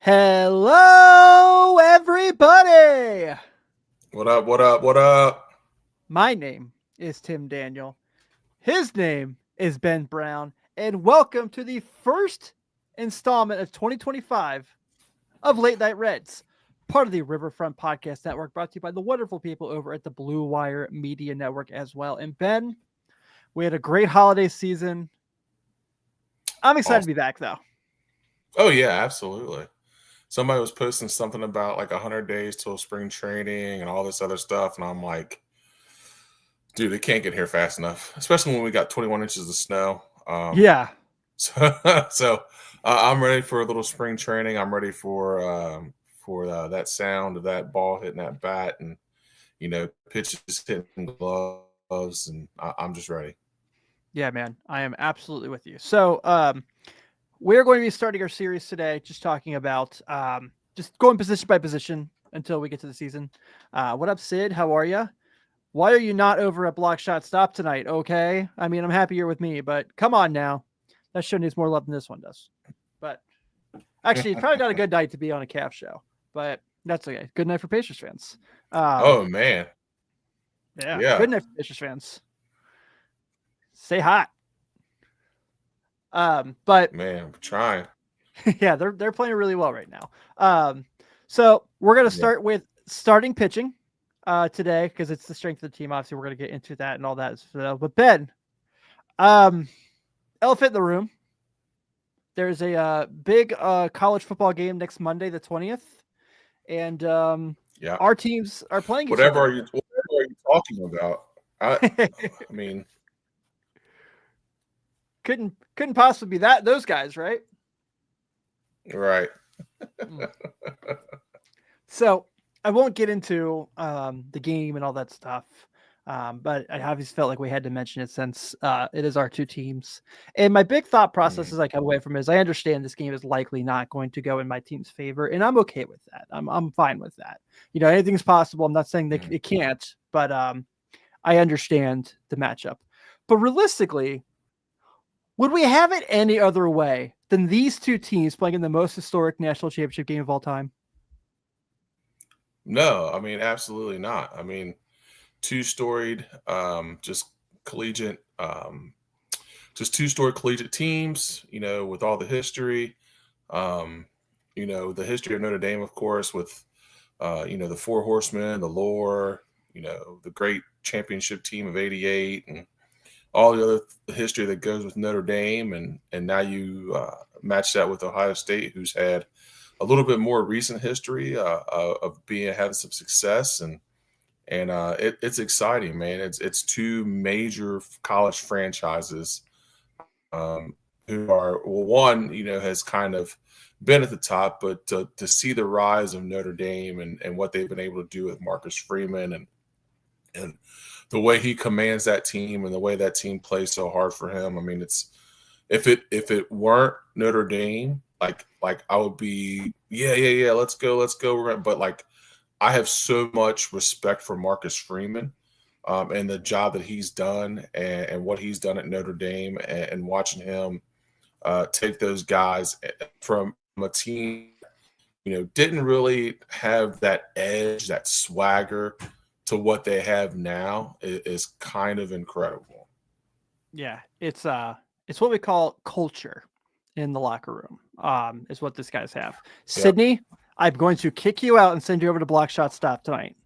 Hello, everybody. What up? What up? What up? My name is Tim Daniel. His name is Ben Brown. And welcome to the first installment of 2025 of Late Night Reds, part of the Riverfront Podcast Network, brought to you by the wonderful people over at the Blue Wire Media Network as well. And Ben, we had a great holiday season. I'm excited to be back, though. Oh yeah, absolutely. Somebody was posting something about like 100 days till spring training and all this other stuff, and I'm like, dude, it can't get here fast enough, especially when we got 21 inches of snow. Yeah. So I'm ready for a little spring training. I'm ready for that sound of that ball hitting that bat, and pitches hitting gloves, and I'm just ready. Yeah, man, I am absolutely with you. So, we're going to be starting our series today, just talking about just going position by position until we get to the season. What up, Sid? How are you? Why are you not over at Block Shot Stop tonight? Okay, I mean, I'm happy you're with me, but come on now, that show needs more love than this one does. But actually, it's probably not a good night to be on a Cavs show, but that's okay. Good night for Pacers fans. Oh man, yeah, good night for Pacers fans. Stay hot. But man, I'm trying. Yeah, they're playing really well right now. So we're gonna start with starting pitching today because it's the strength of the team. Obviously, we're gonna get into that and all that. But Ben, elephant in the room. There's a big college football game next Monday, the 20th, and our teams are playing. Whatever are you talking about? I mean, couldn't possibly be those guys, right? Right. So I won't get into the game and all that stuff, but I obviously felt like we had to mention it since it is our two teams. And my big thought process as I come away from it is I understand this game is likely not going to go in my team's favor, and I'm okay with that. I'm fine with that. You know, anything's possible. I'm not saying that it can't, but I understand the matchup. But realistically, would we have it any other way than these two teams playing in the most historic national championship game of all time? No, I mean, absolutely not. I mean, two-storied, just collegiate, two-storied collegiate teams, with all the history, the history of Notre Dame, of course, with, the Four Horsemen, the lore, the great championship team of 88 and all the other history that goes with Notre Dame. And now you match that with Ohio State, who's had a little bit more recent history of having some success, and it's exciting, man. It's two major college franchises who are one has kind of been at the top, but to see the rise of Notre Dame and what they've been able to do with Marcus Freeman and the way he commands that team and the way that team plays so hard for him. I mean, it's if it weren't Notre Dame, like I would be, let's go. But like, I have so much respect for Marcus Freeman and the job that he's done and what he's done at Notre Dame and watching him take those guys from a team, didn't really have that edge, that swagger to what they have now is kind of incredible. Yeah, it's what we call culture in the locker room, is what these guys have. Yep. Sydney, I'm going to kick you out and send you over to Block Shot Stop tonight.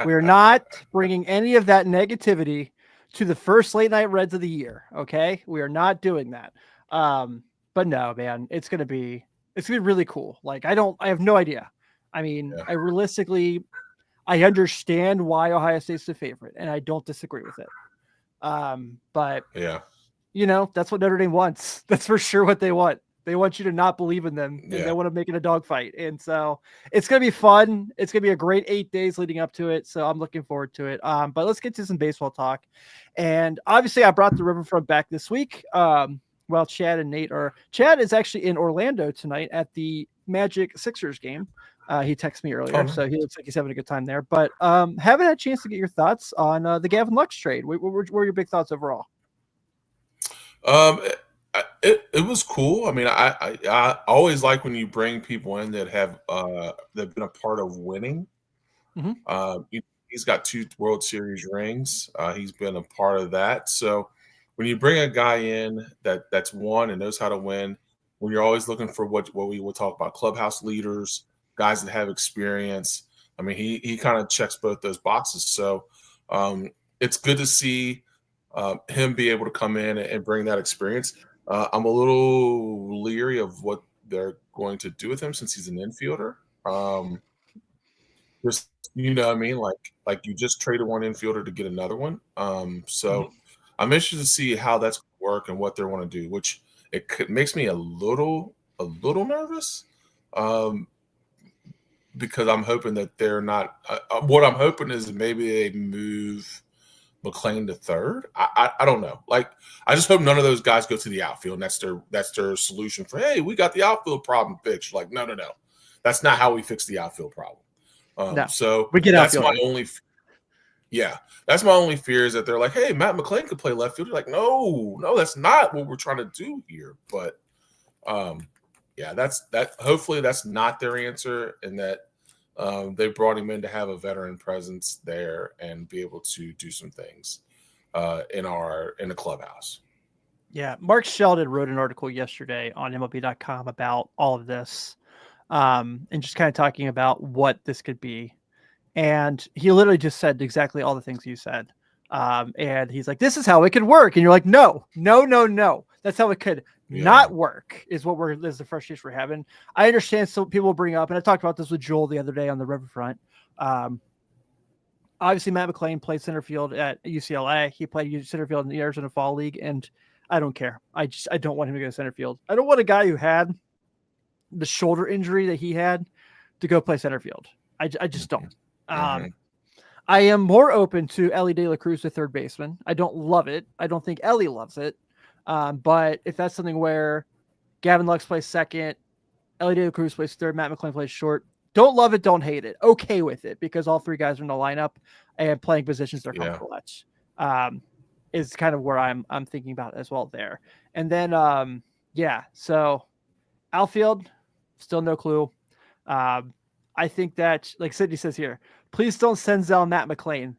We're not bringing any of that negativity to the first Late Night Reds of the year. Okay, we are not doing that. But no, man, it's gonna be really cool. Like I have no idea. I mean, I understand why Ohio State's the favorite, and I don't disagree with it. But that's what Notre Dame wants. That's for sure what they want. They want you to not believe in them. And they want to make it a dogfight. And so it's going to be fun. It's going to be a great 8 days leading up to it. So I'm looking forward to it. But let's get to some baseball talk. And obviously I brought the Riverfront back this week. Chad and Nate Chad is actually in Orlando tonight at the Magic Sixers game. He texted me earlier, so he looks like he's having a good time there. But haven't had a chance to get your thoughts on the Gavin Lux trade. What were your big thoughts overall? It was cool. I mean, I always like when you bring people in that have that been a part of winning. Mhm. He's got 2 World Series rings. He's been a part of that. So when you bring a guy in that's won and knows how to win, when you're always looking for what we will talk about clubhouse leaders, guys that have experience. I mean, he kind of checks both those boxes. So it's good to see him be able to come in and bring that experience. I'm a little leery of what they're going to do with him since he's an infielder. Just what I mean, like you just traded one infielder to get another one. So Mhm. I'm interested to see how that's going to work and what they want to do, which makes me a little nervous. Um, because I'm hoping that they're not. What I'm hoping is maybe they move McLean to third. I don't know. Like I just hope none of those guys go to the outfield. And that's their solution for hey, we got the outfield problem fixed. Like no, that's not how we fix the outfield problem. No, So we get that's my outfielders. only. Yeah, that's my only fear is that they're like, hey, Matt McLean could play left field. You're like, no, that's not what we're trying to do here. But yeah, that's that. Hopefully, that's not their answer, and that they brought him in to have a veteran presence there and be able to do some things in the clubhouse. Yeah, Mark Sheldon wrote an article yesterday on MLB.com about all of this, and just kind of talking about what this could be. And he literally just said exactly all the things you said. And he's like, "This is how it could work," and you're like, "No, no, no, no. That's how it could Yeah. not work." Is what is the frustration we're having. I understand some people bring up, and I talked about this with Joel the other day on the Riverfront. Um, Obviously, Matt McLean played center field at UCLA. He played center field in the Arizona Fall League, and I don't care. I don't want him to go to center field. I don't want a guy who had the shoulder injury that he had to go play center field. I just don't. Mm-hmm. I am more open to Ellie De La Cruz to third baseman. I don't love it. I don't think Ellie loves it. But if that's something where Gavin Lux plays second, Ellie De La Cruz plays third, Matt McLean plays short, don't love it, don't hate it. Okay with it because all 3 guys are in the lineup and playing positions they're Yeah. comfortable at. Is kind of where I'm thinking about as well there. And then yeah, so outfield, still no clue. I think that, like Sydney says here, please don't send Zell Matt McLean.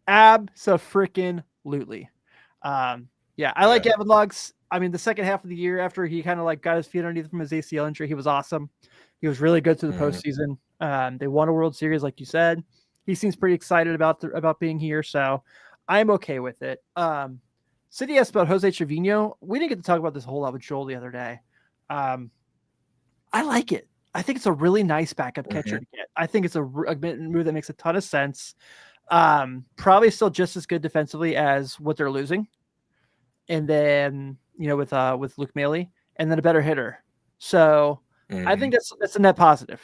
Abso-freaking-lutely. Yeah, I like Gavin Lux. I mean, the second half of the year after he kind of like got his feet underneath from his ACL injury, he was awesome. He was really good through the postseason. They won a World Series, like you said. He seems pretty excited about being here, so I'm okay with it. City asked about Jose Trevino. We didn't get to talk about this a whole lot with Joel the other day. I like it. I think it's a really nice backup catcher to get. I think it's a move that makes a ton of sense. Probably still just as good defensively as what they're losing. And then, with Luke Maile, and then a better hitter. So I think that's a net positive.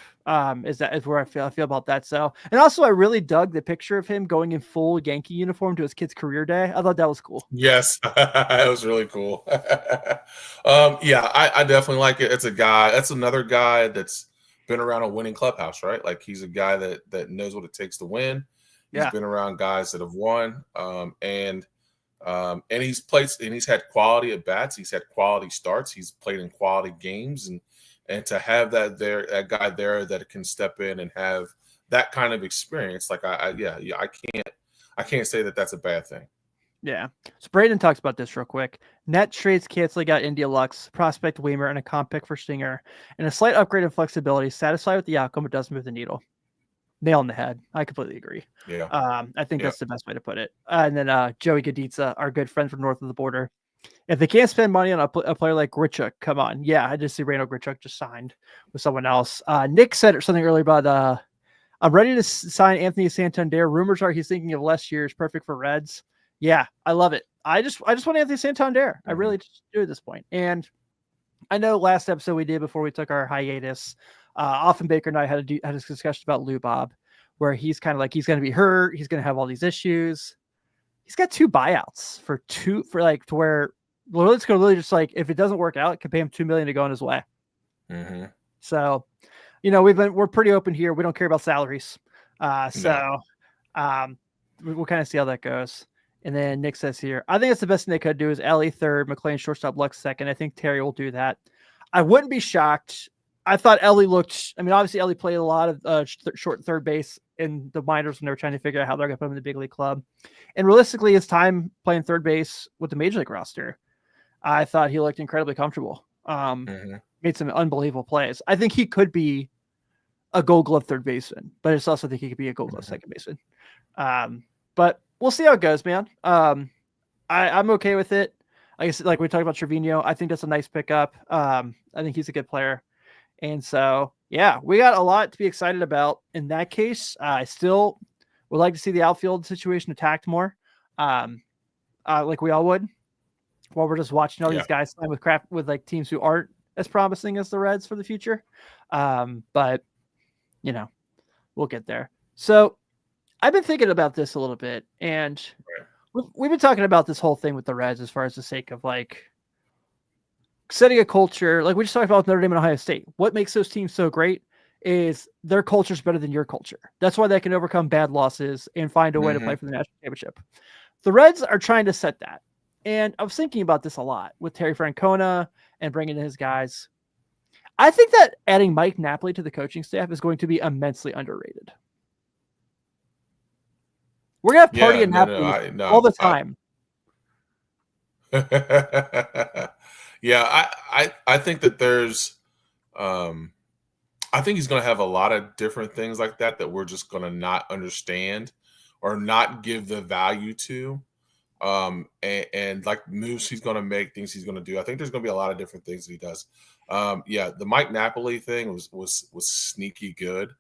Is where I feel about that. So, and also I really dug the picture of him going in full Yankee uniform to his kid's career day. I thought that was cool. Yes, it was really cool. Yeah, I definitely like it. It's a guy. That's another guy that's been around a winning clubhouse, right? Like he's a guy that knows what it takes to win. He's been around guys that have won, and he's played and he's had quality at bats. He's had quality starts. He's played in quality games, and to have that guy there that can step in and have that kind of experience, like I can't say that that's a bad thing. Yeah. So Braden talks about this real quick. Net trades canceling out India Lux, prospect Weimer, and a comp pick for Stinger, and a slight upgrade in flexibility. Satisfied with the outcome, but doesn't move the needle. Nail in the head. I completely agree. Yeah. I think that's the best way to put it. And then Joey Gaditza, our good friend from north of the border. If they can't spend money on a player like Grichuk, come on. Yeah, I just see Randall Grichuk just signed with someone else. Nick said something earlier about I'm ready to sign Anthony Santander. Rumors are he's thinking of less years, perfect for Reds. Yeah, I love it. I just want Anthony Santander. I really just do at this point. And I know last episode we did before we took our hiatus, Often Baker and I had a discussion about Lou Bob, where he's kind of like he's going to be hurt. He's going to have all these issues. He's got 2 buyouts for to where it's going to really just like if it doesn't work out, it could pay him $2 million to go on his way. So, we're pretty open here. We don't care about salaries. We'll kind of see how that goes. And then Nick says here, I think that's the best thing they could do is Ellie third, McLean shortstop, Lux second. I think Terry will do that. I wouldn't be shocked. I thought Ellie looked, I mean, obviously Ellie played a lot of short third base in the minors when they were trying to figure out how they're going to put him in the big league club. And realistically, his time playing third base with the major league roster, I thought he looked incredibly comfortable. Made some unbelievable plays. I think he could be a Gold Glove third baseman, but I just also think he could be a Gold Glove second baseman. But we'll see how it goes, man. I'm okay with it. I guess like we talked about Trevino, I think that's a nice pickup. I think he's a good player. And so, yeah, we got a lot to be excited about in that case. I still would like to see the outfield situation attacked more, like we all would, while we're just watching all these guys sign with like teams who aren't as promising as the Reds for the future. But, you know, we'll get there. So I've been thinking about this a little bit, and we've been talking about this whole thing with the Reds as far as the sake of like setting a culture. Like we just talked about Notre Dame and Ohio State. What makes those teams so great is their culture is better than your culture. That's why they can overcome bad losses and find a way to play for the national championship. The Reds are trying to set that. And I was thinking about this a lot with Terry Francona and bringing in his guys. I think that adding Mike Napoli to the coaching staff is going to be immensely underrated. We're going to have party in Napoli all the time. Yeah, I think that there's I think he's going to have a lot of different things like that we're just going to not understand or not give the value to. And like moves he's going to make, things he's going to do. I think there's going to be a lot of different things that he does. The Mike Napoli thing was sneaky good.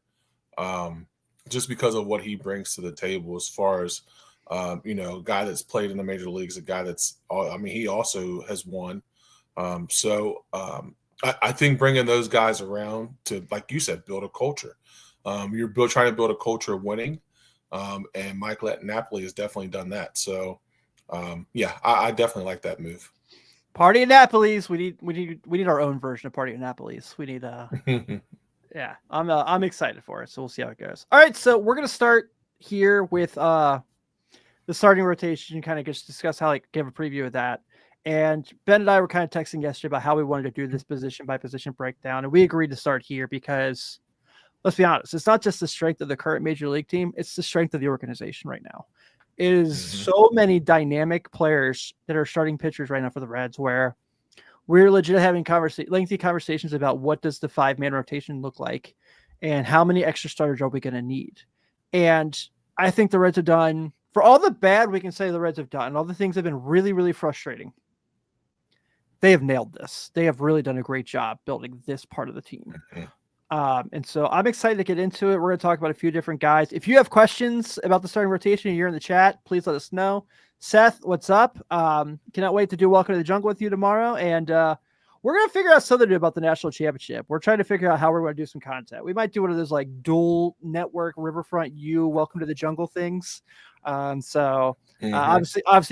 Just because of what he brings to the table as far as a guy that's played in the major leagues, a guy that's he also has won. I think bringing those guys around to, like you said, build a culture. You're trying to build a culture of winning, and Mike Napoli has definitely done that. So, I definitely like that move. Party in Napoli's. We need our own version of Party in Napoli's. We need yeah. I'm excited for it. So we'll see how it goes. All right, so we're gonna start here with the starting rotation. Kind of just discuss how give a preview of that. And Ben and I were kind of texting yesterday about how we wanted to do this position by position breakdown. And we agreed to start here because, let's be honest, it's not just the strength of the current major league team, it's the strength of the organization right now. It is so many dynamic players that are starting pitchers right now for the Reds where we're legit having lengthy conversations about what does the 5-man rotation look like and how many extra starters are we going to need. And I think the Reds have done, for all the bad we can say the Reds have done, all the things have been really, really frustrating. They have nailed this. They have really done a great job building this part of the team. And so I'm excited to get into it. We're going to talk about a few different guys. If you have questions about the starting rotation and you're in the chat, please let us know. Seth, what's up? Cannot wait to do Welcome to the Jungle with you tomorrow. And we're going to figure out something to do about the national championship. We're trying to figure out how we're going to do some content. We might do one of those dual network Riverfront U Welcome to the Jungle things. Obviously,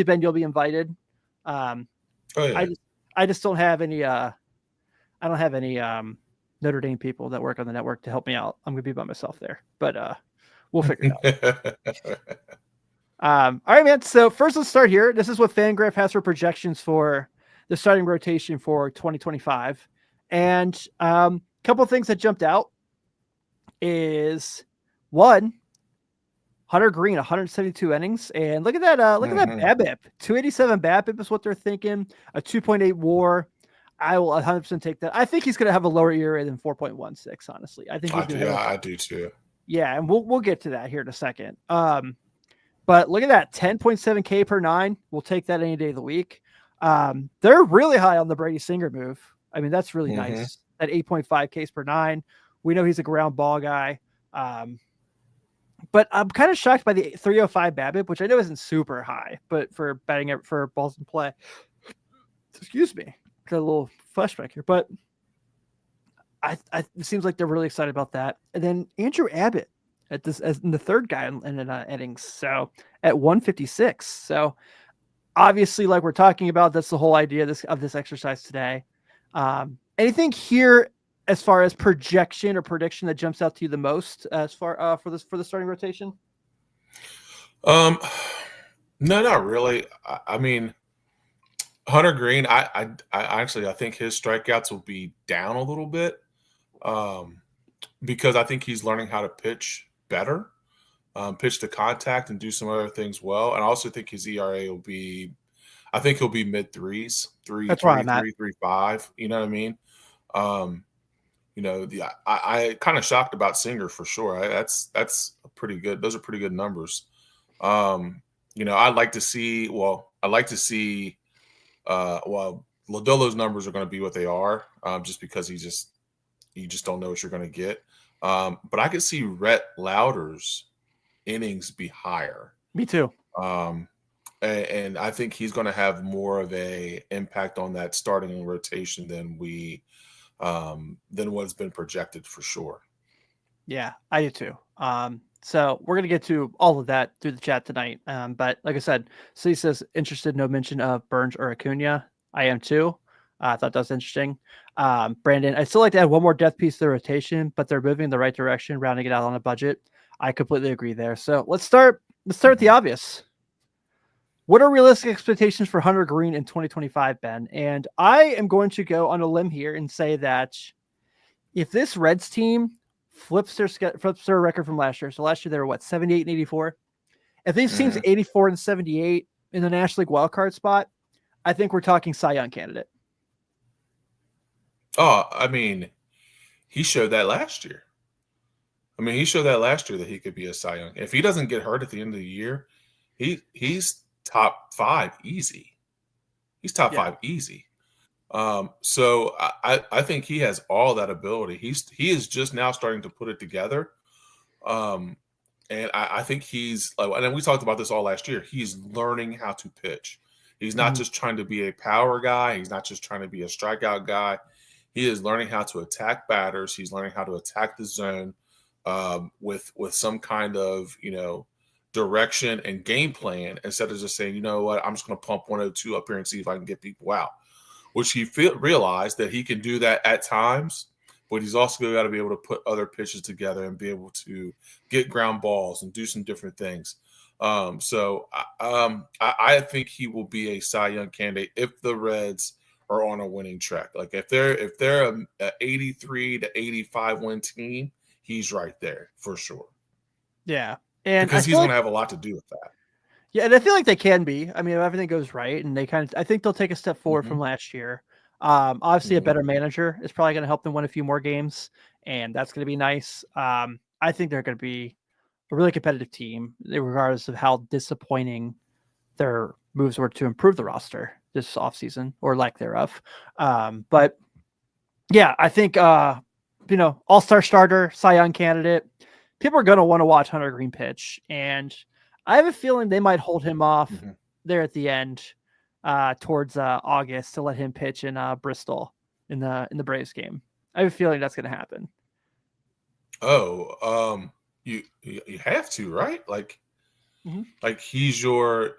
Ben, you'll be invited. I just don't have any. I don't have any Notre Dame people that work on the network to help me out. I'm gonna be by myself there, but we'll figure it out. All right, man. So first, let's start here. This is what Fangraph has for projections for the starting rotation for 2025, and a couple of things that jumped out is one. Hunter Green, 172 innings. And look at that. Look at that BABIP. 287 BABIP is what they're thinking. A 2.8 WAR. I will 100% take that. I think he's going to have a lower ERA than 4.16, honestly. I think I do too. Yeah, and we'll get to that here in a second. But look at that. 10.7 K per 9. We'll take that any day of the week. They're really high on the Brady Singer move. I mean, that's really nice. That 8.5 Ks per 9. We know he's a ground ball guy. But I'm kind of shocked by the 305 BABIP, which I know isn't super high, but for batting it for balls in play, excuse me, got a little flashback here. But it seems like they're really excited about that. And then Andrew Abbott as the third guy in innings, so at 156. So obviously, like we're talking about, that's the whole idea of this exercise today. Anything here as far as projection or prediction that jumps out to you the most as far for the starting rotation? No, not really. I mean, Hunter Green, I think his strikeouts will be down a little bit, um, because I think he's learning how to pitch better, pitch to contact and do some other things well. And I also think his ERA will be, I think he'll be mid threes, That's where I'm at. 3.5. You know what I mean? Um, I kind of shocked about Singer for sure. That's a pretty good. Those are pretty good numbers. I'd like to see. Well, I'd like to see. Lodolo's numbers are going to be what they are, just because you just don't know what you're going to get. But I could see Rhett Lauder's innings be higher. Me too. And I think he's going to have more of a impact on that starting rotation than what's been projected for sure. Yeah, I do too. So we're gonna get to all of that through the chat tonight. But like I said, C says interested, no mention of Burns or Acuna. I am too. I thought that was interesting. Brandon, I'd still like to add one more depth piece to the rotation, but they're moving in the right direction, rounding it out on a budget. I completely agree there. So let's start with the obvious. What are realistic expectations for Hunter Green in 2025, Ben? And I am going to go on a limb here and say that if this Reds team flips their record from last year, so last year they were 78 and 84. If these teams 84 and 78 in the National League wildcard spot, I think we're talking Cy Young candidate. Oh, I mean, he showed that last year. He showed that last year that he could be a Cy Young. If he doesn't get hurt at the end of the year, he's top 5 easy. He's top 5 easy. So I think he has all that ability. He is just now starting to put it together. And I think he's like, and we talked about this all last year. He's learning how to pitch. He's not just trying to be a power guy. He's not just trying to be a strikeout guy. He is learning how to attack batters. He's learning how to attack the zone with some kind of, direction and game plan, instead of just saying, you know what, I'm just going to pump 102 up here and see if I can get people out. Which he realized that he can do that at times, but he's also got to be able to put other pitches together and be able to get ground balls and do some different things. So I think he will be a Cy Young candidate if the Reds are on a winning track. Like if they're a 83 to 85 win team, he's right there for sure. Yeah, and because he's going to have a lot to do with that. Yeah, and I feel like they can be. I mean, if everything goes right, and I think they'll take a step forward from last year. Obviously, a better manager is probably going to help them win a few more games, and that's going to be nice. I think they're going to be a really competitive team, regardless of how disappointing their moves were to improve the roster this offseason, or lack thereof. But yeah, I think all-star starter, Cy Young candidate. People are going to want to watch Hunter Green pitch, and I have a feeling they might hold him off there at the end towards August to let him pitch in Bristol in the Braves game. I have a feeling that's going to happen. Oh, you have to, right? Like he's your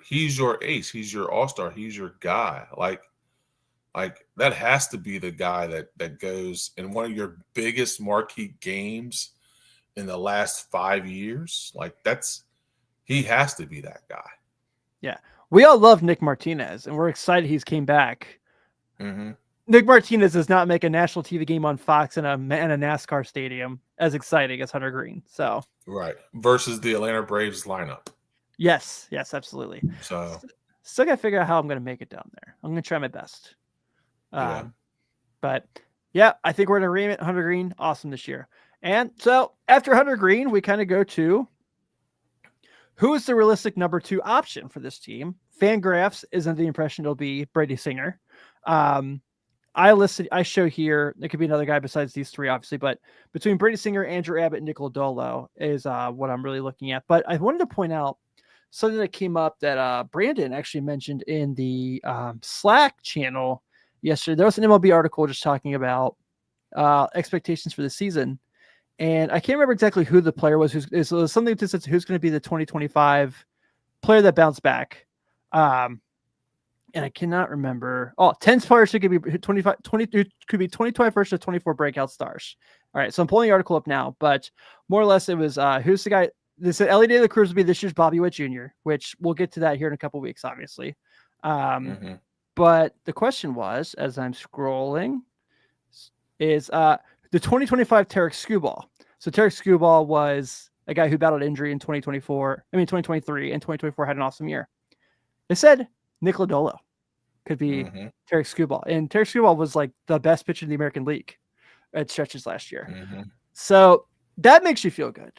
ace, he's your all-star, he's your guy. Like that has to be the guy that goes in one of your biggest marquee games in the last 5 years. Like he has to be that guy. Yeah. We all love Nick Martinez, and we're excited he's came back. Nick Martinez does not make a national TV game on Fox in a NASCAR stadium as exciting as Hunter Green. So right. Versus the Atlanta Braves lineup. Yes, absolutely. So still got to figure out how I'm going to make it down there. I'm going to try my best. But yeah, I think we're in agreement. Hunter Green, awesome this year. And so after Hunter Green, we kind of go to who is the realistic number 2 option for this team. Fangraphs isn't the impression it'll be Brady Singer. I show here, there could be another guy besides these 3, obviously, but between Brady Singer, Andrew Abbott, and Nick Lodolo is what I'm really looking at. But I wanted to point out something that came up that Brandon actually mentioned in the Slack channel yesterday. There was an MLB article just talking about expectations for the season. And I can't remember exactly who the player was. It was something that says who's going to be the 2025 player that bounced back. And I cannot remember. 10 players who could be 25, 20, could be 2021 to 24 breakout stars. All right. So I'm pulling the article up now, but more or less it was, who's the guy They said Ellie De La Cruz will be this year's Bobby Witt Jr., which we'll get to that here in a couple weeks, obviously. But the question was, as I'm scrolling, is the 2025 Tarek Skubal. So Tarek Skubal was a guy who battled injury in 2023, and 2024 had an awesome year. They said Nick Lodolo could be Tarek Skubal. And Tarek Skubal was like the best pitcher in the American League at stretches last year. So that makes you feel good.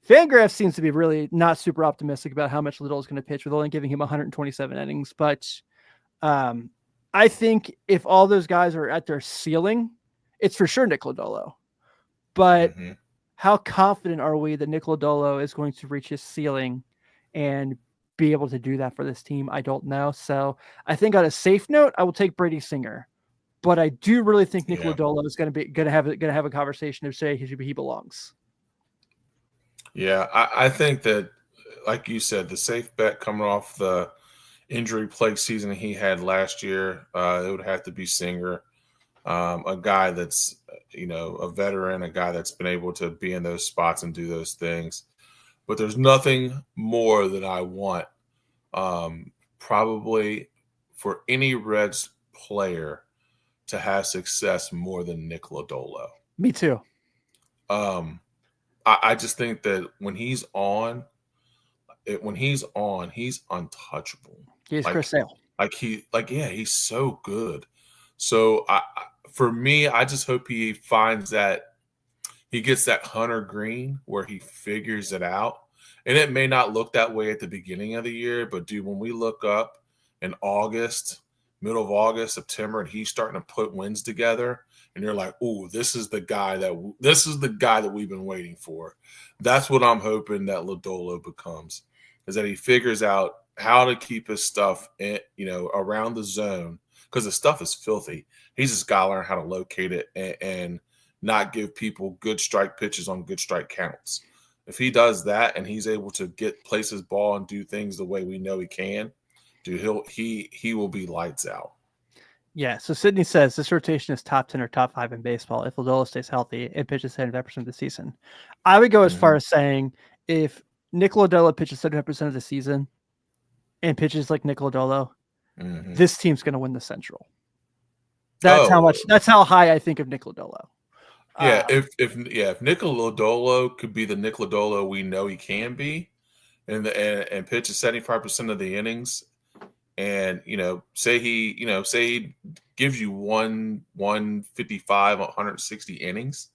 Fangraphs seems to be really not super optimistic about how much Lodolo is going to pitch with only giving him 127 innings. But I think if all those guys are at their ceiling, it's for sure Nick Lodolo. But how confident are we that Nick Lodolo is going to reach his ceiling and be able to do that for this team? I don't know. So I think on a safe note, I will take Brady Singer. But I do really think Nick Lodolo is going to have a conversation to say he belongs. Yeah, I think that, like you said, the safe bet coming off the injury-plagued season he had last year, it would have to be Singer, a guy that's, a veteran, a guy that's been able to be in those spots and do those things. But there's nothing more that I want, probably for any Reds player to have success more than Nick Lodolo. Me too. I just think that when he's on, he's untouchable. He's Chris Sale. He's so good. So for me, I just hope he finds that he gets that Hunter Green where he figures it out. And it may not look that way at the beginning of the year, but dude, when we look up in August, middle of August, September, and he's starting to put wins together, and you're like, "Ooh, this is the guy that we've been waiting for." That's what I'm hoping that Lodolo becomes, is that he figures out how to keep his stuff around the zone, because the stuff is filthy. He's just got to learn how to locate it and not give people good strike pitches on good strike counts. If he does that and he's able to place his ball and do things the way we know he can, dude, he will be lights out. Yeah, so Sydney says this rotation is top 10 or top 5 in baseball if Lodolo stays healthy and pitches 75% of the season. I would go as far as saying if Nick Lodolo pitches 75% of the season and pitches like Nick Lodolo, this team's going to win the Central. That's how high I think of Nick Lodolo. Yeah, if Nick Lodolo could be the Nick Lodolo we know he can be, and pitches 75% of the innings, and say he gives you 155, 160 innings,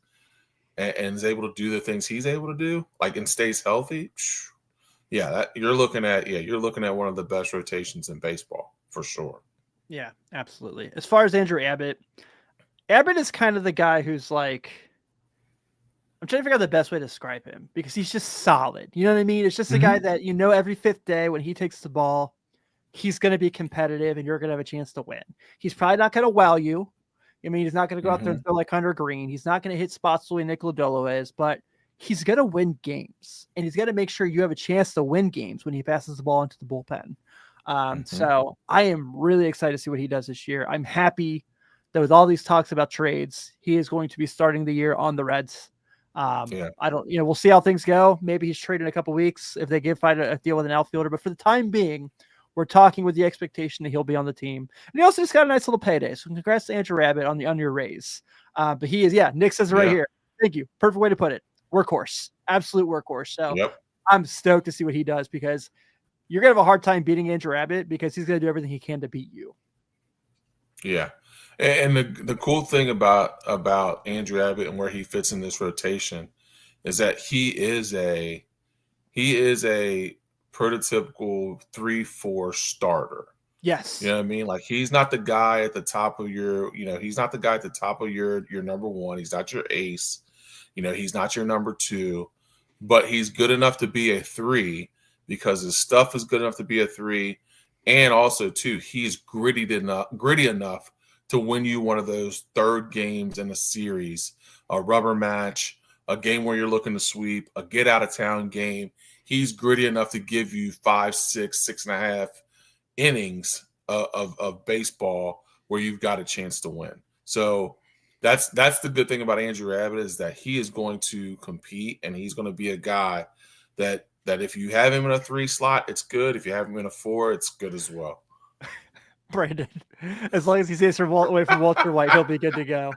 and is able to do the things he's able to do, and stays healthy. Yeah, you're looking at one of the best rotations in baseball for sure. Yeah, absolutely. As far as Andrew Abbott is kind of the guy who's like, I'm trying to figure out the best way to describe him, because he's just solid. You know what I mean? It's just a guy that, every fifth day when he takes the ball, he's going to be competitive and you're going to have a chance to win. He's probably not going to wow you. I mean, he's not going to go out there and throw like Hunter Green. He's not going to hit spots the way Nick Lodolo is, but he's going to win games, and he's going to make sure you have a chance to win games when he passes the ball into the bullpen. So I am really excited to see what he does this year. I'm happy that with all these talks about trades, he is going to be starting the year on the Reds. We'll see how things go. Maybe he's traded in a couple weeks if they find a deal with an outfielder, but for the time being, we're talking with the expectation that he'll be on the team. And he also just got a nice little payday. So congrats to Andrew Abbott on your raise. But he is, Nick says it right here. Thank you. Perfect way to put it. Workhorse, absolute workhorse. So I'm stoked to see what he does, because you're going to have a hard time beating Andrew Abbott, because he's going to do everything he can to beat you. Yeah. And the cool thing about Andrew Abbott and where he fits in this rotation is that he is a prototypical 3-4 starter. Yes. You know what I mean? He's not the guy at the top of your number one. He's not your ace. He's not your number two, but he's good enough to be a 3, because his stuff is good enough to be a 3. And also too, he's gritty enough to win you one of those third games in a series, a rubber match, a game where you're looking to sweep, a get out of town game. He's gritty enough to give you 5, 6, 6.5 innings of baseball where you've got a chance to win. So that's the good thing about Andrew Abbott, is that he is going to compete, and he's going to be a guy that if you have him in a 3 slot, it's good. If you have him in a 4, it's good as well. Brandon, as long as he stays away from Walter White, he'll be good to go.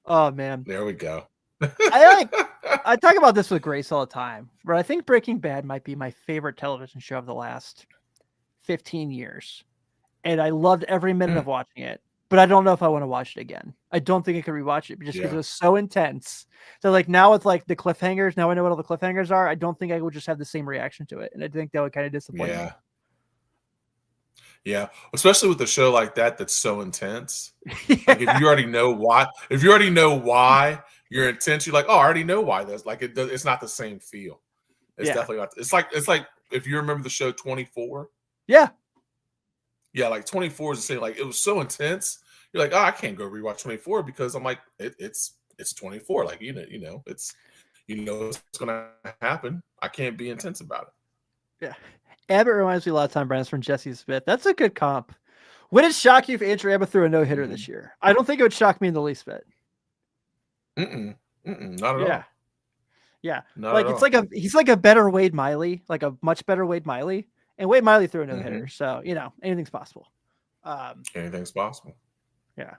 Oh man, There we go. I talk about this with Grace all the time, but I think Breaking Bad might be my favorite television show of the last 15 years. And I loved every minute of watching it, but I don't know if I want to watch it again. I don't think I could rewatch it just because it was so intense. So like now with like the cliffhangers, now I know what all the cliffhangers are. I don't think I would just have the same reaction to it. And I think that would kind of disappoint me. Yeah. Especially with a show like that that's so intense. Like if you already know why you're intense, you're like, oh, I already know why that's like it's not the same feel. It's definitely not. It's like if you remember the show 24. Yeah. Yeah, like 24 is the same. Like it was so intense. You're like, oh, I can't go rewatch 24 because I'm like, it's 24. Like it's gonna happen. I can't be intense about it. Yeah. Abbott reminds me a lot of time, Brandon, from Jesse Smith. That's a good comp. Would it shock you if Andrew Abbott threw a no-hitter this year? I don't think it would shock me in the least bit. Not at all. Yeah. Not like it's all. He's like a better Wade Miley, like a much better Wade Miley. And Wade Miley threw a no-hitter. So, anything's possible. Anything's possible. Yeah.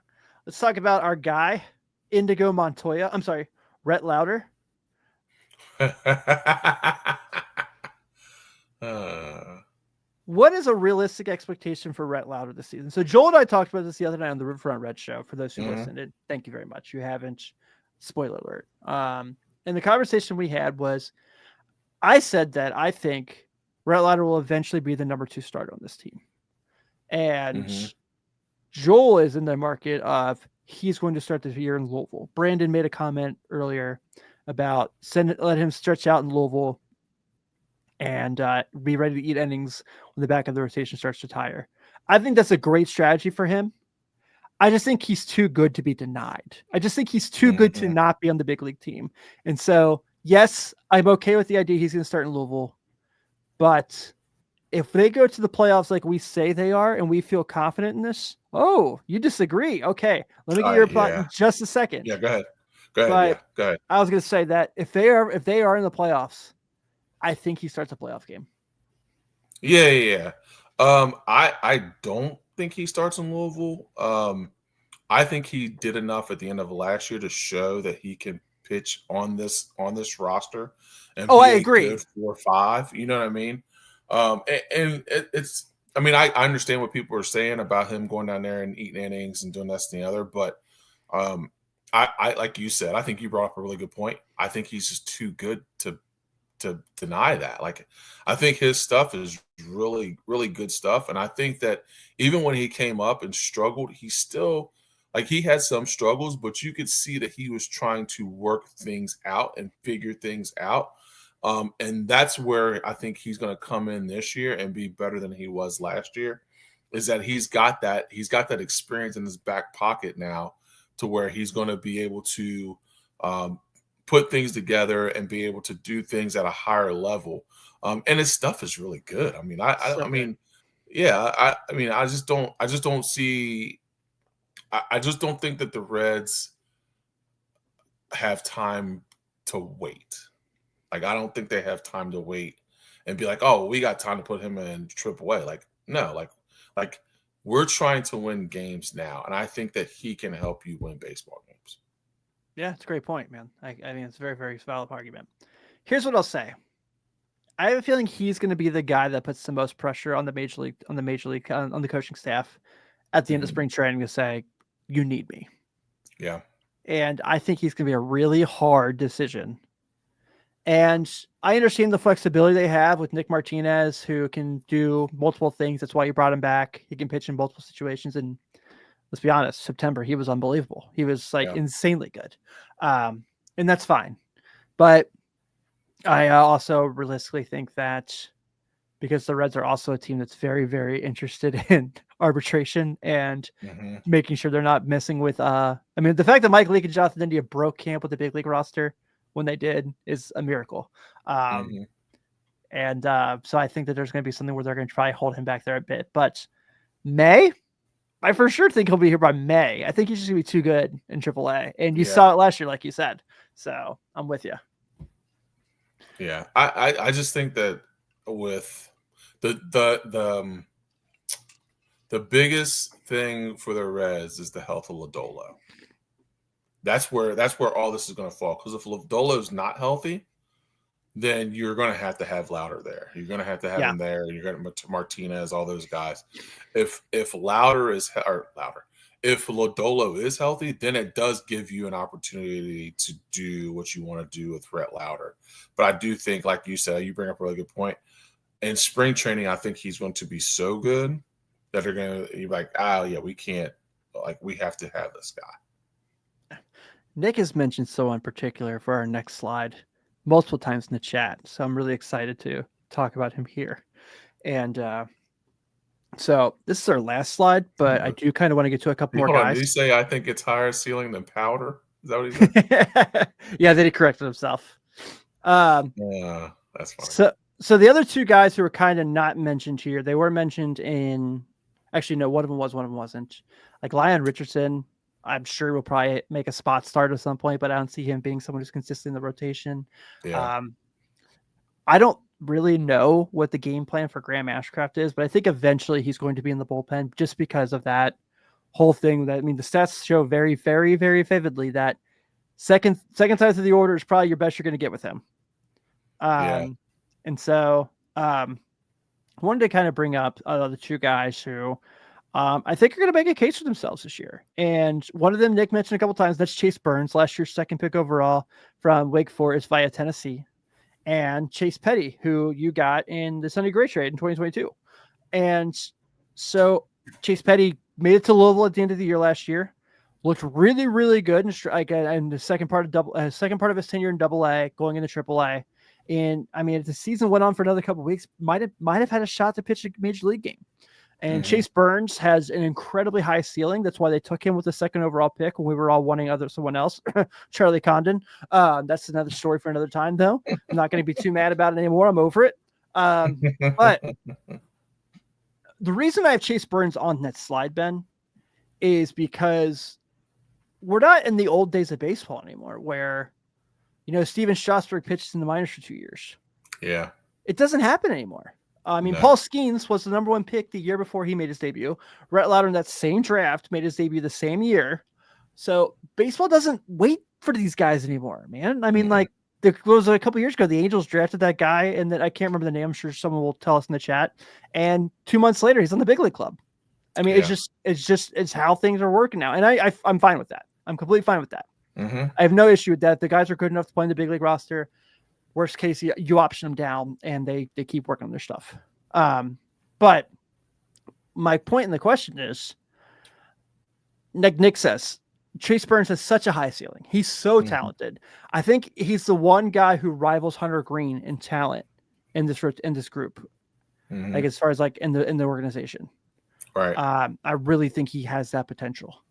Let's talk about our guy, Indigo Montoya. I'm sorry, Rhett Lauder. What is a realistic expectation for Rhett Lauder this season? So Joel and I talked about this the other night on the Riverfront Red show. For those who listened, and thank you very much. You haven't. Spoiler alert. And the conversation we had was, I said that I think Rhett Lauder will eventually be the number 2 starter on this team, and Joel is in the market of he's going to start this year in Louisville. Brandon made a comment earlier about let him stretch out in Louisville and be ready to eat innings when the back of the rotation starts to tire. I think that's a great strategy for him. I just think he's too good to be denied. I just think he's too good to not be on the big league team. And so, yes, I'm okay with the idea he's going to start in Louisville, but if they go to the playoffs like we say they are and we feel confident in this, oh, you disagree. Okay, let me get your reply in just a second. Yeah, go ahead. Go ahead. I was going to say that if they are in the playoffs, I think he starts a playoff game. Yeah. I don't think he starts in Louisville. I think he did enough at the end of last year to show that he can pitch on this roster. And I agree. 4-5. You know what I mean? And it's. I mean, I understand what people are saying about him going down there and eating innings and doing this and the other, but I like you said, I think you brought up a really good point. I think he's just too good to deny that. Like, I think his stuff is really, really good stuff. And I think that even when he came up and struggled, he still, like, he had some struggles, but you could see that he was trying to work things out and figure things out. And that's where I think he's going to come in this year and be better than he was last year, is that he's got that experience in his back pocket now to where he's going to be able to put things together and be able to do things at a higher level. And his stuff is really good. I mean, I just don't think that the Reds have time to wait. Like, I don't think they have time to wait and be like, oh, we got time to put him in AAA. Like, no, like we're trying to win games now. And I think that he can help you win baseball games. Yeah, it's a great point, man. I mean, it's a very, very valid argument. Here's what I'll say. I have a feeling he's going to be the guy that puts the most pressure on the major league, on the coaching staff at the end of spring training to say, you need me. Yeah. And I think he's going to be a really hard decision. And I understand the flexibility they have with Nick Martinez, who can do multiple things. That's why you brought him back. He can pitch in multiple situations. And let's be honest, September, he was unbelievable. He was insanely good. And that's fine. But I also realistically think that because the Reds are also a team that's very, very interested in arbitration and making sure they're not messing with, the fact that Mike Leake and Jonathan India broke camp with the big league roster when they did is a miracle. And so I think that there's going to be something where they're going to try to hold him back there a bit. But May, I for sure think he'll be here by May. I think he's just going to be too good in AAA. And you saw it last year, like you said. So I'm with you. Yeah, I just think that with the biggest thing for the Reds is the health of Lodolo. That's where all this is going to fall. Because if Lodolo is not healthy, then you're going to have Louder there. You're going to have Yeah. him there. You're going to Martinez, all those guys. If Louder is or Louder, if Lodolo is healthy, then it does give you an opportunity to do what you want to do with Rhett Louder. But I do think, like you said, you bring up a really good point. In spring training, I think he's going to be so good that they're going to be like, oh yeah, we can't. Like we have to have this guy. Nick has mentioned someone in particular for our next slide multiple times in the chat, so I'm really excited to talk about him here. And so this is our last slide, but I do kind of want to get to a couple more guys. Did he say I think it's higher ceiling than powder? Is that what he said? Yeah, then he corrected himself. Yeah, that's funny. So the other two guys who were kind of not mentioned here, they were mentioned in. Actually, no, one of them was, one of them wasn't. Like Lyon Richardson, I'm sure will probably make a spot start at some point, but I don't see him being someone who's consistent in the rotation. Yeah. I don't really know what the game plan for Graham Ashcraft is, but I think eventually he's going to be in the bullpen just because of that whole thing. That, I mean, the stats show very, very, very vividly that second side of the order is probably your best you're going to get with him. And so I wanted to kind of bring up the two guys who I think are going to make a case for themselves this year. And one of them, Nick mentioned a couple times, that's Chase Burns, last year's second pick overall from Wake Forest via Tennessee. And Chase Petty, who you got in the Sonny Gray trade in 2022. And so Chase Petty made it to Louisville at the end of the year last year. Looked really, really good in the second part of his tenure in AA, going into AAA. And I mean, if the season went on for another couple of weeks, might have had a shot to pitch a major league game. And Chase Burns has an incredibly high ceiling. That's why they took him with the second overall pick when we were all wanting someone else, Charlie Condon. That's another story for another time, though. I'm not going to be too mad about it anymore. I'm over it. But the reason I have Chase Burns on that slide, Ben, is because we're not in the old days of baseball anymore where, Steven Strasburg pitched in the minors for 2 years. Yeah. It doesn't happen anymore. I mean, no. Paul Skeens was the number one pick the year before he made his debut. Rhett Louder in that same draft made his debut the same year. So baseball doesn't wait for these guys anymore, man. I mean, like there was a couple years ago, the Angels drafted that guy, and then I can't remember the name. I'm sure someone will tell us in the chat. And 2 months later, he's on the big league club. I mean, it's how things are working now, and I'm fine with that. I'm completely fine with that. I have no issue with that. The guys are good enough to play in the big league roster. Worst case, you option them down and they keep working on their stuff. But my point in the question is, Nick says, Chase Burns has such a high ceiling. He's so talented. I think he's the one guy who rivals Hunter Green in talent in this group. Like as far as like in the organization. Right. I really think he has that potential.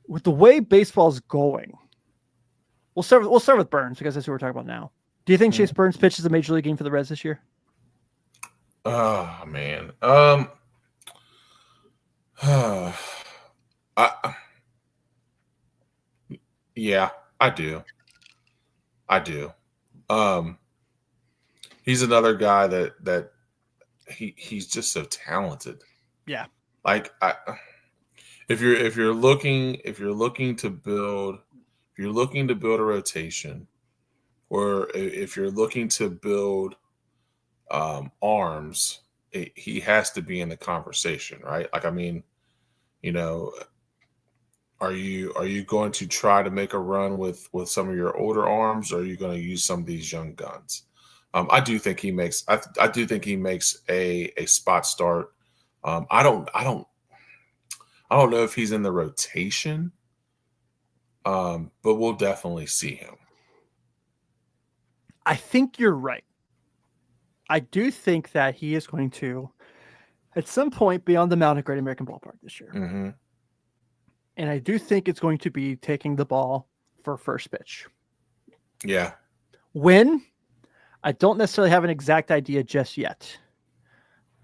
With the way baseball's going, we'll start with Burns because that's who we're talking about now. Do you think Chase Burns pitches a major league game for the Reds this year? Oh man. Yeah, I do. He's another guy that he's just so talented. Yeah. Like if you're looking to build a rotation, or if you're looking to build arms, he has to be in the conversation, right? Like, I mean, are you going to try to make a run with some of your older arms, or are you going to use some of these young guns? I do think he makes a spot start. I don't know if he's in the rotation, but we'll definitely see him. I think you're right. I do think that he is going to, at some point, be on the mound at Great American Ballpark this year. And I do think it's going to be taking the ball for first pitch. Yeah. When? I don't necessarily have an exact idea just yet.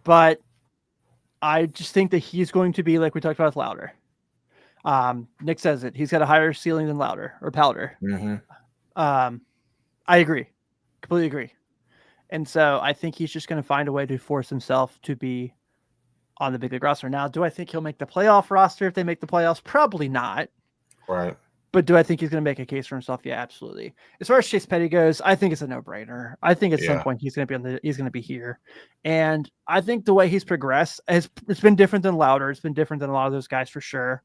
But I just think that he's going to be like we talked about with Louder. Nick says it. He's got a higher ceiling than Louder or Powder. I agree. Completely agree. And so I think he's just going to find a way to force himself to be on the big league roster. Now, do I think he'll make the playoff roster if they make the playoffs? Probably not. Right. But do I think he's going to make a case for himself? Yeah, absolutely. As far as Chase Petty goes, I think it's a no-brainer. I think at some point he's going to be here, and I think the way he's progressed it's been different than Louder. It's been different than a lot of those guys for sure.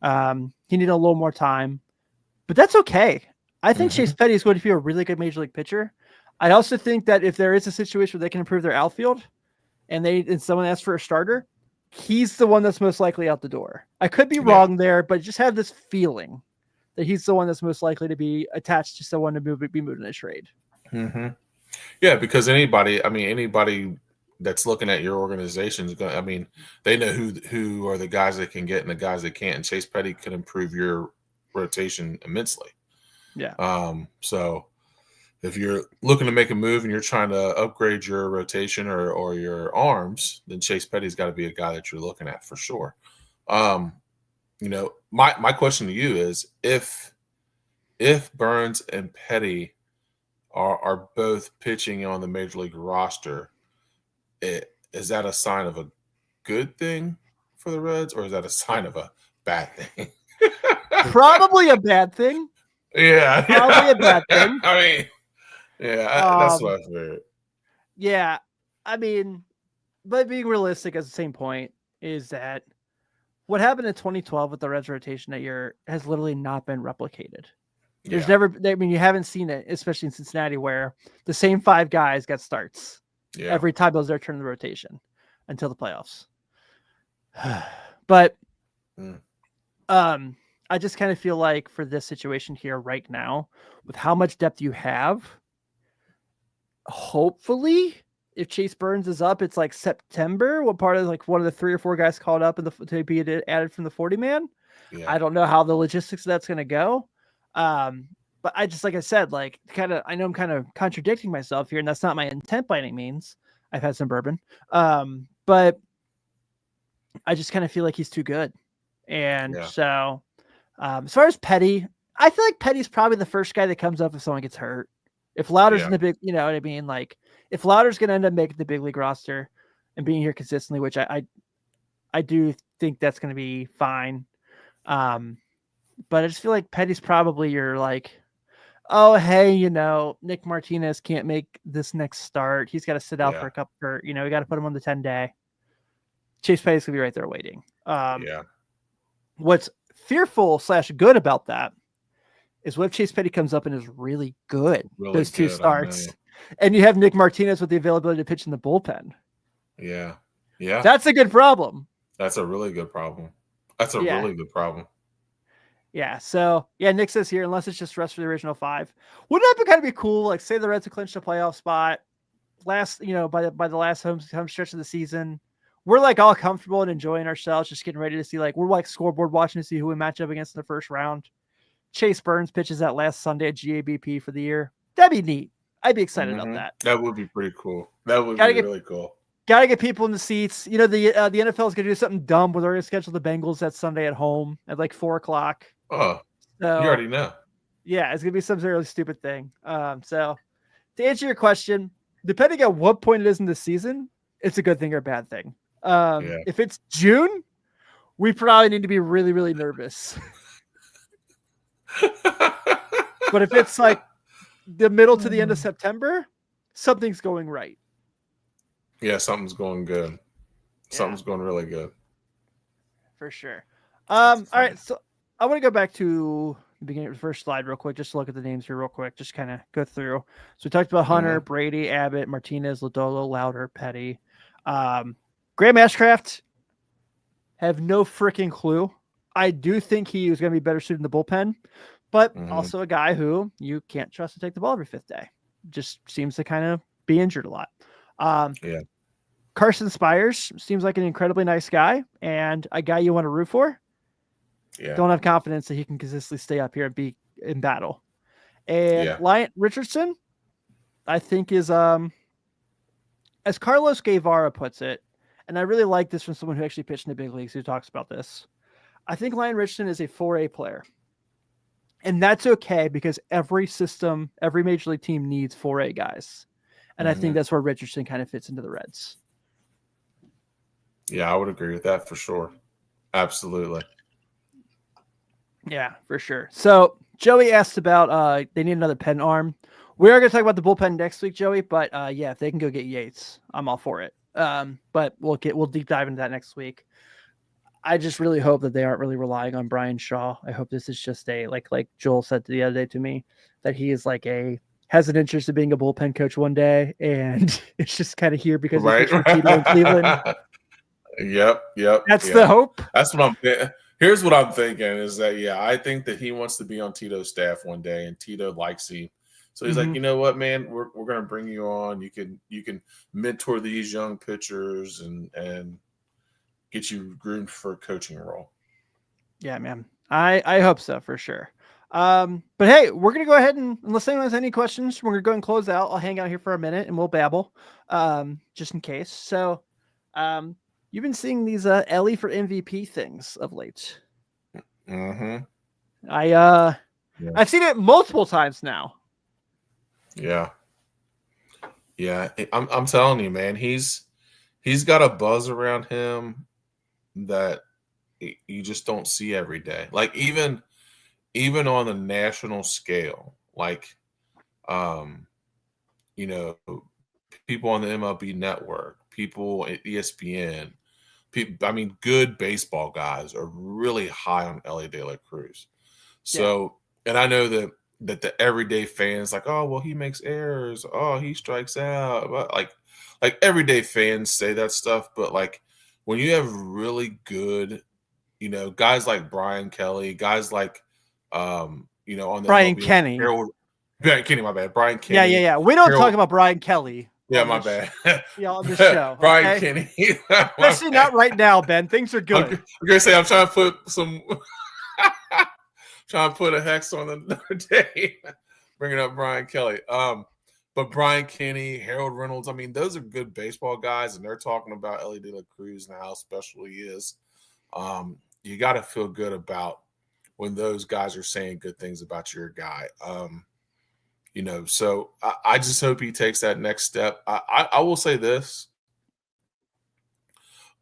He needed a little more time, but that's okay. I think Chase Petty is going to be a really good major league pitcher. I also think that if there is a situation where they can improve their outfield, and someone asks for a starter, he's the one that's most likely out the door. I could be wrong there, but just have this feeling that he's the one that's most likely to be attached to someone to be moved in a trade. Mm-hmm. Yeah, because anybody that's looking at your organization is going. They know who are the guys that can get and the guys that can't. And Chase Petty can improve your rotation immensely. Yeah. So if you're looking to make a move and you're trying to upgrade your rotation or your arms, then Chase Petty's got to be a guy that you're looking at for sure. My question to you is if Burns and Petty are both pitching on the major league roster, is that a sign of a good thing for the Reds, or is that a sign of a bad thing? Probably a bad thing. Yeah. Probably a bad thing. That's what I figured. Yeah. But being realistic at the same point is that what happened in 2012 with the Reds rotation that year has literally not been replicated. There's you haven't seen it, especially in Cincinnati, where the same 5 guys got starts every time it was their turn in the rotation until the playoffs. But I just kind of feel like for this situation here right now, with how much depth you have, hopefully if Chase Burns is up, it's like September. What part of one of the 3 or 4 guys called up to be added from the 40-man? Yeah. I don't know how the logistics of that's going to go. But I just, like I said, I know I'm kind of contradicting myself here, and that's not my intent by any means. I've had some bourbon. But I just kind of feel like he's too good. And so as far as Petty, I feel like Petty's probably the first guy that comes up if someone gets hurt. If Louder's in the big, you know what I mean? If Louder's going to end up making the big league roster and being here consistently, which I do think that's going to be fine. But I just feel like Petty's probably your oh, hey, Nick Martinez can't make this next start. He's got to sit out for a couple, we got to put him on the 10-day. Chase Petty's going to be right there waiting. What's fearful / good about that is what if Chase Petty comes up and is really good those 2 starts, and you have Nick Martinez with the availability to pitch in the bullpen. Yeah. That's a good problem. That's a really good problem. Really good problem. Yeah. So Nick says here, unless it's just rest for the original 5, wouldn't that kind of be cool? Say the Reds have clinched a playoff spot by the last home stretch of the season. We're all comfortable and enjoying ourselves, just getting ready to see we're scoreboard watching to see who we match up against in the first round. Chase Burns pitches that last Sunday at GABP for the year. That'd be neat. I'd be excited about that. That would be pretty cool. That would be really cool. Got to get people in the seats. The NFL is going to do something dumb where they're going to schedule the Bengals that Sunday at home at 4:00. Oh, so, you already know. Yeah, it's going to be some really stupid thing. So to answer your question, depending on what point it is in the season, it's a good thing or a bad thing. If it's June, we probably need to be really, really nervous. But if it's the middle to the end of September, something's going right. Yeah, something's going good. Something's going really good. For sure. All right, so I want to go back to the beginning of the first slide real quick, just to look at the names here real quick, just kind of go through. So we talked about Hunter, Brady, Abbott, Martinez, Lodolo, Louder, Petty. Graham Ashcraft, have no freaking clue. I do think he was going to be better suited in the bullpen, but also a guy who you can't trust to take the ball every 5th day. Just seems to kind of be injured a lot. Carson Spires seems like an incredibly nice guy and a guy you want to root for. Don't have confidence that he can consistently stay up here and be in battle. And Lyon Richardson, I think is, as Carlos Guevara puts it, and I really like this from someone who actually pitched in the big leagues who talks about this. I think Lyon Richardson is a 4A player. And that's okay because every system, every major league team needs 4A guys. And I think that's where Richardson kind of fits into the Reds. Yeah, I would agree with that for sure. Absolutely. Yeah, for sure. So Joey asked about they need another pen arm. We are going to talk about the bullpen next week, Joey. But yeah, if they can go get Yates, I'm all for it. But we'll deep dive into that next week. I just really hope that they aren't really relying on Brian Shaw. I hope this is just a like Joel said the other day to me, that he is has an interest in being a bullpen coach one day, and it's just kind of here because he pitched for Tito in Cleveland. Yep. That's the hope. That's what I'm thinking. Here's what I'm thinking is that, I think that he wants to be on Tito's staff one day, and Tito likes him. So he's like, you know what, man, we're going to bring you on. You can mentor these young pitchers and get you groomed for a coaching role. Yeah, man. I hope so for sure. But hey, we're going to go ahead and unless anyone has any questions, we're going to go and close out. I'll hang out here for a minute and we'll babble just in case. So you've been seeing these Ellie for MVP things of late. Mm-hmm. I've seen it multiple times now. Yeah. I'm telling you, man, he's got a buzz around him that you just don't see every day. Like even on the national scale, like people on the MLB network, people at ESPN, good baseball guys are really high on Elly De La Cruz. So, and I know that the everyday fans like, oh, well, he makes errors. Oh, he strikes out. But like everyday fans say that stuff. But like when you have really good, guys like Brian Kelly, guys like, on the Brian MLB, Kenny. Brian Kenny, my bad. Brian Kenny. Yeah. We don't talk about Brian Kelly. Yeah, my bad. On the show. Brian Kenny. Especially not right now, Ben. Things are good. I'm going to say I'm trying to put some trying to put a hex on another day. Bringing up Brian Kelly. But Brian Kenny, Harold Reynolds, those are good baseball guys, and they're talking about Elly De La Cruz and how special he is. You got to feel good about when those guys are saying good things about your guy. So I just hope he takes that next step. I will say this.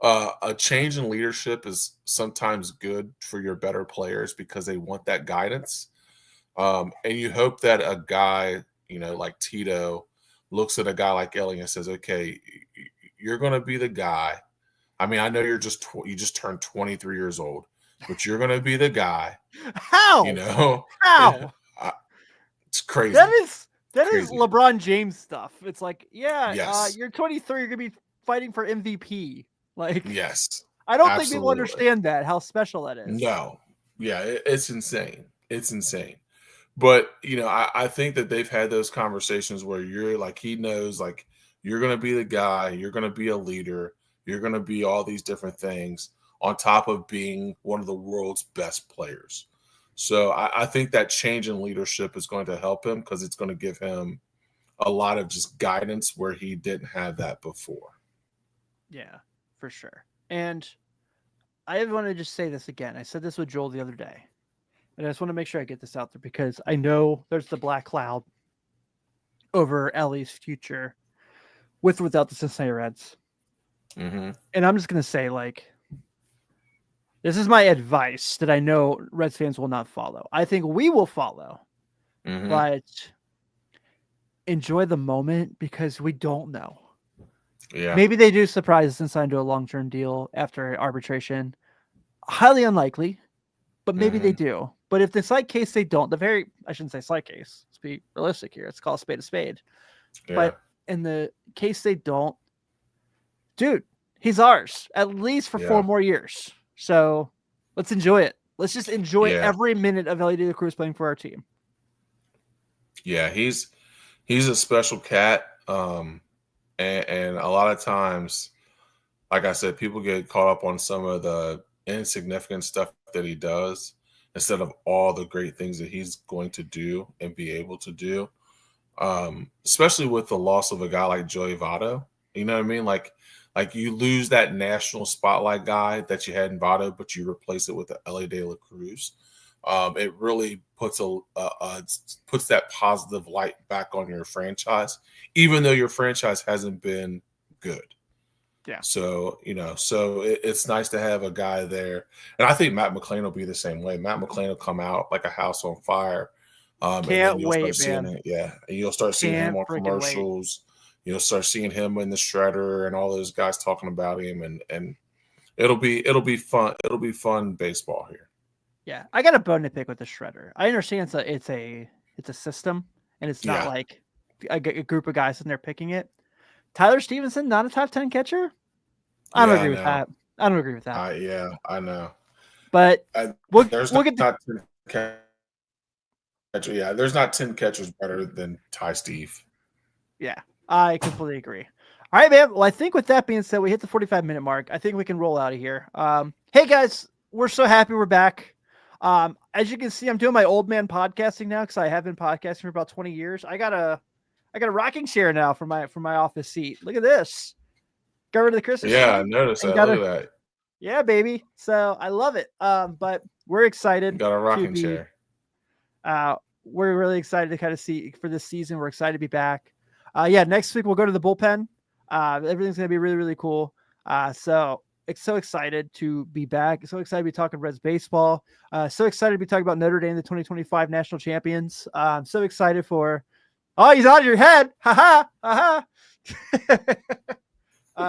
A change in leadership is sometimes good for your better players because they want that guidance. And you hope that a guy, like Tito looks at a guy like Elly and says, okay, you're going to be the guy. I know you just turned 23 years old, but you're going to be the guy. How? How? It's crazy. That is LeBron James stuff. It's like, you're 23. You're going to be fighting for MVP. Like, yes, I don't think people understand how special that is. No, yeah, it's insane. It's insane. But I think that they've had those conversations where you're like, he knows, like, you're going to be the guy, you're going to be a leader, you're going to be all these different things on top of being one of the world's best players. So I think that change in leadership is going to help him because it's going to give him a lot of just guidance where he didn't have that before. Yeah, for sure. And I want to just say this again. I said this with Joel the other day, and I just want to make sure I get this out there because I know there's the black cloud over Elly's future with or without the Cincinnati Reds. Mm-hmm. And I'm just going to say, like, this is my advice that I know Reds fans will not follow. I think we will follow, but enjoy the moment because we don't know. Yeah. Maybe they do surprise us and sign to a long-term deal after arbitration. Highly unlikely, but maybe they do. But if the slight case they don't, I shouldn't say slight case. Let's be realistic here. Let's call a spade a spade. Yeah. But in the case they don't, dude, he's ours at least for 4 more years. So let's enjoy it. Let's just enjoy every minute of Elly De La Cruz playing for our team. Yeah, he's a special cat. And a lot of times, like I said, people get caught up on some of the insignificant stuff that he does instead of all the great things that he's going to do and be able to do. Especially with the loss of a guy like Joey Votto. You know what I mean? Like you lose that national spotlight guy that you had in Votto, but you replace it with the Elly De La Cruz. it really puts puts that positive light back on your franchise, even though your franchise hasn't been good. Yeah. So, it's nice to have a guy there. And I think Matt McClain will be the same way. Matt McClain will come out like a house on fire. And then Can't you'll start wait, seeing man. it. Yeah. And you'll start seeing him Can't on freaking wait. commercials. You'll start seeing him in the shredder and all those guys talking about him. And it'll be fun. It'll be fun baseball here. Yeah. I got a bone to pick with the shredder. I understand it's a system and it's not like a group of guys in there picking it. Tyler Stevenson, not a top 10 catcher. I don't agree with that. I don't agree with that. Yeah, I know. But we'll get not 10 catchers. Yeah, there's not 10 catchers better than Ty Steve. Yeah, I completely agree. All right, man. Well, I think with that being said, we hit the 45-minute mark. I think we can roll out of here. Hey guys, we're so happy we're back. As you can see, I'm doing my old man podcasting now because I have been podcasting for about 20 years. I got a rocking chair now for my office seat. Look at this. Got rid of the Christmas tree. Yeah, I noticed that. Look at that. Yeah, baby. So I love it. But we're excited. Got a rocking chair. We're really excited to kind of see for this season. We're excited to be back. Next week we'll go to the bullpen. Everything's gonna be really, really cool. So excited to be back. So excited to be talking Reds baseball. So excited to be talking about Notre Dame, the 2025 national champions. I'm so excited for. Oh, he's out of your head. Ha ha.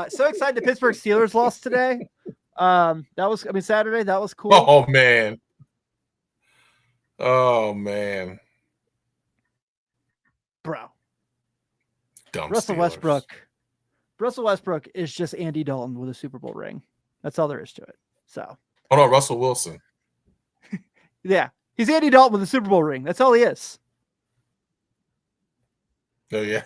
So excited the Pittsburgh Steelers lost today. Saturday. That was cool. Oh man. Bro. Dumb Russell Steelers. Westbrook is just Andy Dalton with a Super Bowl ring. That's all there is to it. So. Oh no, Russell Wilson. Yeah. He's Andy Dalton with a Super Bowl ring. That's all he is. Oh yeah.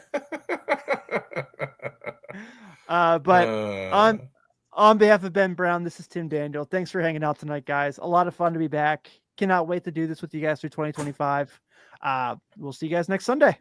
But on behalf of Ben Brown, this is Tim Daniel. Thanks for hanging out tonight, guys. A lot of fun to be back. Cannot wait to do this with you guys through 2025. We'll see you guys next Sunday.